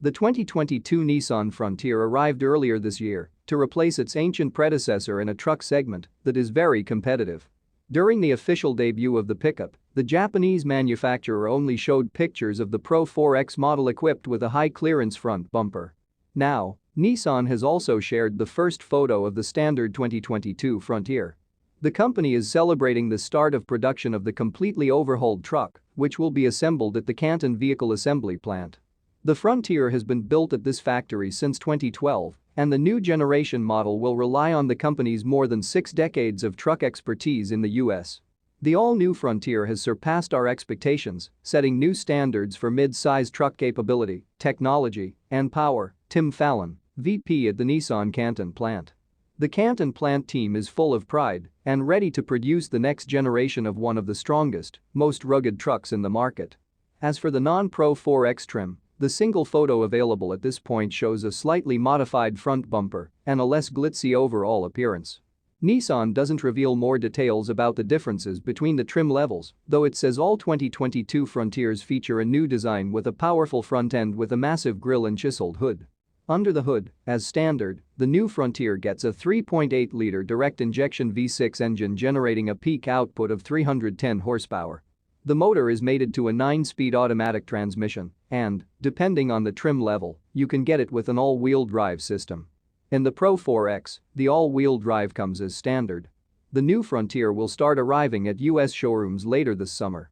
The 2022 Nissan Frontier arrived earlier this year to replace its ancient predecessor in a truck segment that is very competitive. During the official debut of the pickup, the Japanese manufacturer only showed pictures of the Pro-4X model equipped with a high-clearance front bumper. Now, Nissan has also shared the first photo of the standard 2022 Frontier. The company is celebrating the start of production of the completely overhauled truck, which will be assembled at the Canton Vehicle Assembly Plant. The Frontier has been built at this factory since 2012, and the new generation model will rely on the company's more than 6 decades of truck expertise in the US. The all-new Frontier has surpassed our expectations, setting new standards for mid-size truck capability, technology, and power, Tim Fallon, VP at the Nissan Canton plant. The Canton plant team is full of pride and ready to produce the next generation of one of the strongest, most rugged trucks in the market. As for the non-Pro-4X trim, the single photo available at this point shows a slightly modified front bumper and a less glitzy overall appearance. Nissan doesn't reveal more details about the differences between the trim levels, though it says all 2022 Frontiers feature a new design with a powerful front end with a massive grille and chiseled hood. Under the hood, as standard, the new Frontier gets a 3.8-liter direct injection V6 engine generating a peak output of 310 horsepower. The motor is mated to a 9-speed automatic transmission and, depending on the trim level, you can get it with an all-wheel drive system. In the Pro-4X, the all-wheel drive comes as standard. The new Frontier will start arriving at US showrooms later this summer.